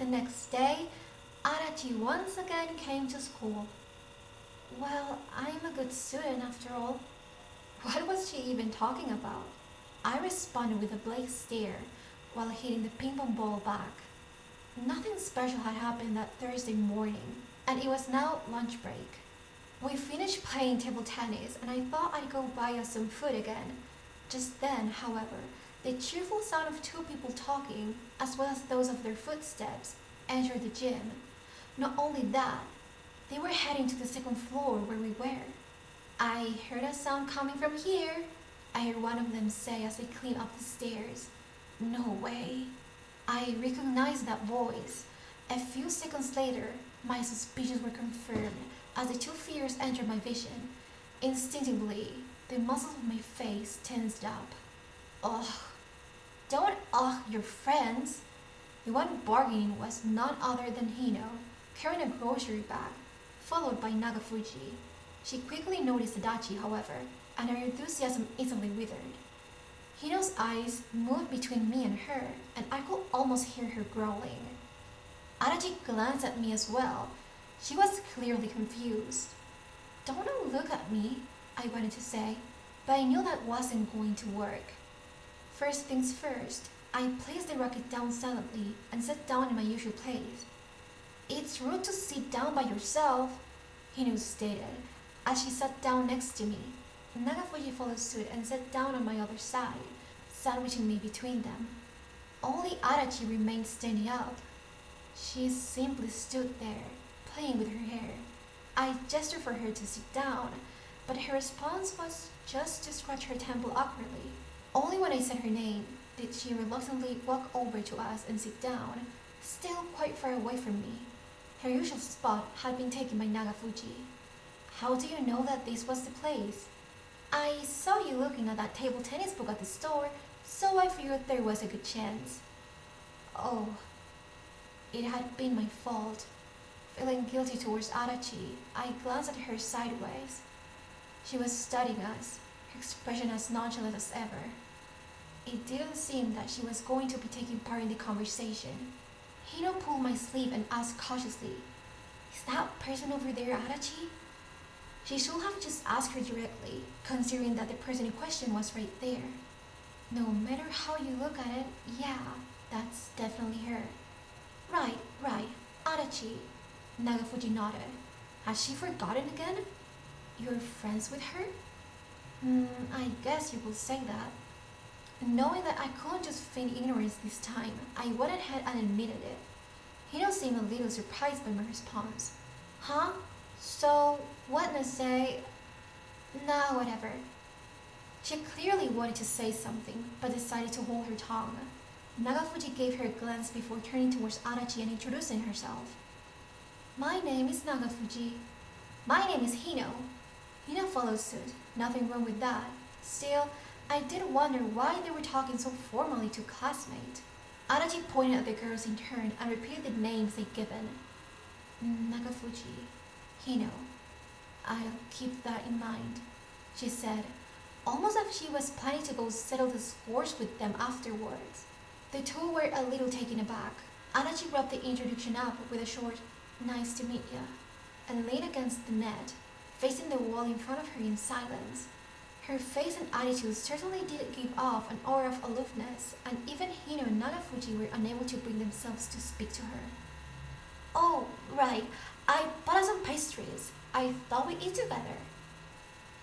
The next day, Adachi once again came to school. Well, I'm a good student after all. What was she even talking about? I responded with a blank stare while hitting the ping pong ball back. Nothing special had happened that Thursday morning, and it was now lunch break. We finished playing table tennis, and I thought I'd go buy us some food again. Just then, however, the cheerful sound of two people talking, as well as those of their footsteps, entered the gym. Not only that, they were heading to the second floor where we were. I heard a sound coming from here, I heard one of them say as they climbed up the stairs. No way. I recognized that voice. A few seconds later, my suspicions were confirmed as the two figures entered my vision. Instinctively, the muscles of my face tensed up. Ugh. Don't ugh your friends. The one bargaining was none other than Hino, carrying a grocery bag, followed by Nagafuji. She quickly noticed Adachi, however, and her enthusiasm instantly withered. Hino's eyes moved between me and her, and I could almost hear her growling. Adachi glanced at me as well. She was clearly confused. Don't look at me, I wanted to say, but I knew that wasn't going to work. First things first, I placed the racket down silently and sat down in my usual place. It's rude to sit down by yourself, Hino stated, as she sat down next to me. Nagafuji followed suit and sat down on my other side, sandwiching me between them. Only Adachi remained standing up. She simply stood there, playing with her hair. I gestured for her to sit down, but her response was just to scratch her temple awkwardly. Only when I said her name did she reluctantly walk over to us and sit down, still quite far away from me. Her usual spot had been taken by Nagafuji. How do you know that this was the place? I saw you looking at that table tennis book at the store, so I figured there was a good chance. Oh, it had been my fault. Feeling guilty towards Adachi, I glanced at her sideways. She was studying us, her expression as nonchalant as ever. It didn't seem that she was going to be taking part in the conversation. Hino pulled my sleeve and asked cautiously, "Is that person over there Adachi?" She should have just asked her directly, considering that the person in question was right there. No matter how you look at it, yeah, that's definitely her. Right, Adachi. Nagafuji nodded. Has she forgotten again? You're friends with her? I guess you could say that. Knowing that I couldn't just feign ignorance this time, I went ahead and admitted it. Hino seemed a little surprised by my response. Huh? So, what to say? Nah, whatever. She clearly wanted to say something, but decided to hold her tongue. Nagafuji gave her a glance before turning towards Adachi and introducing herself. My name is Nagafuji. My name is Hino. Hino followed suit. Nothing wrong with that. Still, I did wonder why they were talking so formally to a classmate. Adachi pointed at the girls in turn and repeated the names they'd given. Nagafuji, Hino. I'll keep that in mind, she said, almost as if she was planning to go settle the scores with them afterwards. The two were a little taken aback. Adachi wrapped the introduction up with a short, "Nice to meet ya," and leaned against the net, facing the wall in front of her in silence. Her face and attitude certainly did give off an aura of aloofness, and even Hino and Nagafuji were unable to bring themselves to speak to her. Oh, right, I bought us some pastries. I thought we'd eat together.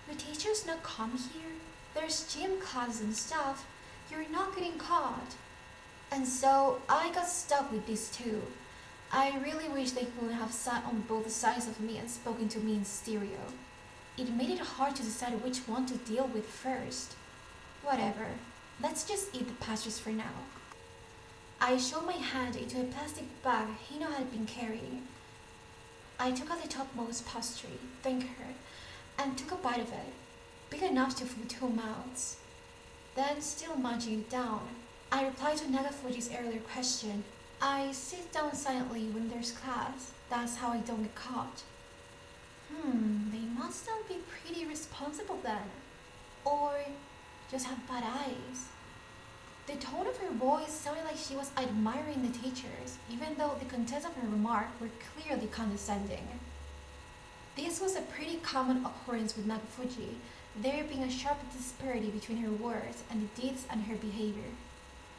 The teachers not come here? There's gym classes and stuff. You're not getting caught. And so I got stuck with these two. I really wish they could have sat on both sides of me and spoken to me in stereo. It made it hard to decide which one to deal with first. Whatever, let's just eat the pastries for now. I shoved my hand into a plastic bag Hino had been carrying. I took out the topmost pastry, thanked her, and took a bite of it, big enough to fill two mouths. Then, still munching it down, I replied to Nagafuji's earlier question. I sit down silently when there's class. That's how I don't get caught. They must not be pretty responsible then. Or just have bad eyes. The tone of her voice sounded like she was admiring the teachers, even though the contents of her remark were clearly condescending. This was a pretty common occurrence with Nagafuji, there being a sharp disparity between her words and the deeds and her behavior.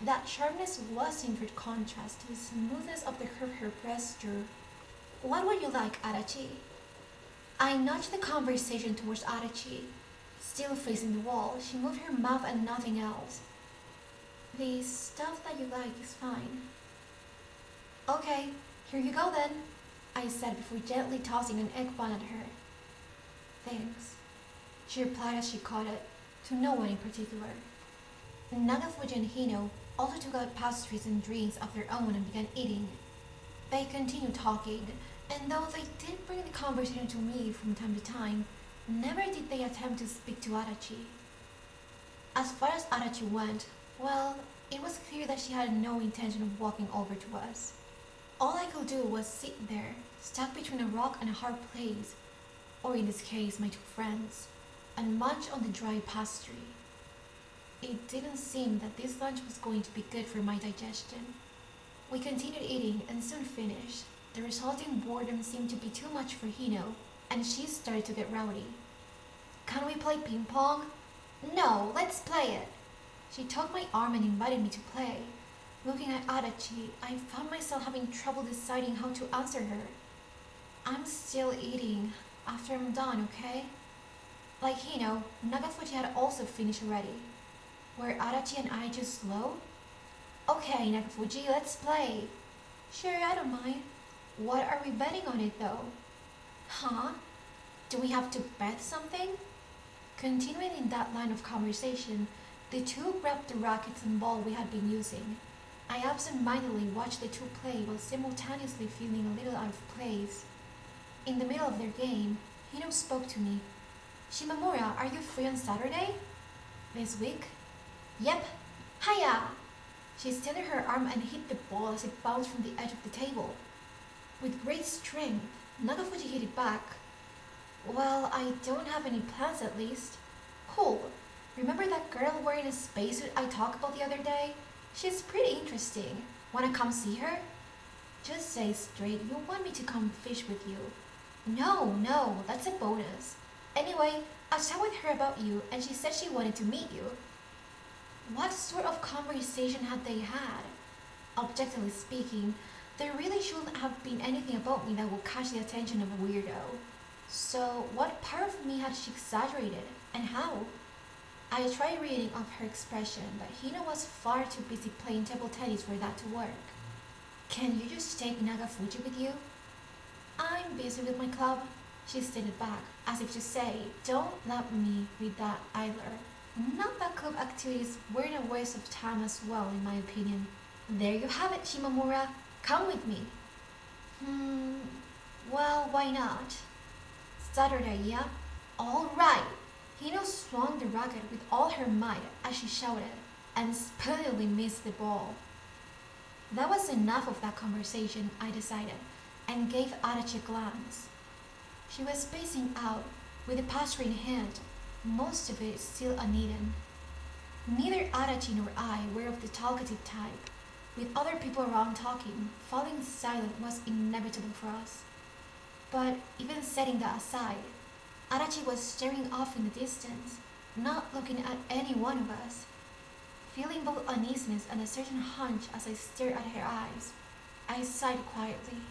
That sharpness was in direct contrast to the smoothness of the curve of her gesture. What would you like, Adachi? I nudged the conversation towards Adachi. Still facing the wall, she moved her mouth and nothing else. The stuff that you like is fine. Okay, here you go then, I said before gently tossing an egg bun at her. Thanks, she replied as she caught it, to no one in particular. Nagafuji and Hino also took out pastries and drinks of their own and began eating. They continued talking, and though they did bring the conversation to me from time to time, never did they attempt to speak to Adachi. As far as Adachi went, well, it was clear that she had no intention of walking over to us. All I could do was sit there, stuck between a rock and a hard place, or in this case my two friends, and munch on the dry pastry. It didn't seem that this lunch was going to be good for my digestion. We continued eating and soon finished. The resulting boredom seemed to be too much for Hino, and she started to get rowdy. Can we play ping pong? No, let's play it. She took my arm and invited me to play. Looking at Adachi, I found myself having trouble deciding how to answer her. I'm still eating. After I'm done, okay? Like Hino, Nagafuji had also finished already. Were Adachi and I just slow? Okay, Nagafuji, let's play. Sure, I don't mind. What are we betting on it though? Huh? Do we have to bet something? Continuing in that line of conversation, the two grabbed the rackets and ball we had been using. I absent-mindedly watched the two play while simultaneously feeling a little out of place. In the middle of their game, Hino spoke to me. Shimamura, are you free on Saturday? This week? Yep. Hiya! She extended her arm and hit the ball as it bounced from the edge of the table. With great strength, Nagafuji hit it back. Well, I don't have any plans at least. Cool. Remember that girl wearing a spacesuit I talked about the other day? She's pretty interesting. Wanna come see her? Just say straight you want me to come fish with you. No, that's a bonus. Anyway, I chatted with her about you and she said she wanted to meet you. What sort of conversation had they had? Objectively speaking, there really shouldn't have been anything about me that would catch the attention of a weirdo. So, what part of me had she exaggerated, and how? I tried reading off her expression, but Hino was far too busy playing table tennis for that to work. Can you just take Nagafuji with you? I'm busy with my club, she stated back, as if to say, don't let me read that either. Not that club activities weren't a waste of time as well, in my opinion. There you have it, Shimamura. Come with me. Well, why not? Saturday, yeah? All right. Hino swung the racket with all her might as she shouted, and splendidly missed the ball. That was enough of that conversation, I decided, and gave Adachi a glance. She was spacing out, with the pastry in hand, most of it still uneaten. Neither Adachi nor I were of the talkative type. With other people around talking, falling silent was inevitable for us. But even setting that aside, Adachi was staring off in the distance, not looking at any one of us. Feeling both uneasiness and a certain hunch as I stared at her eyes, I sighed quietly.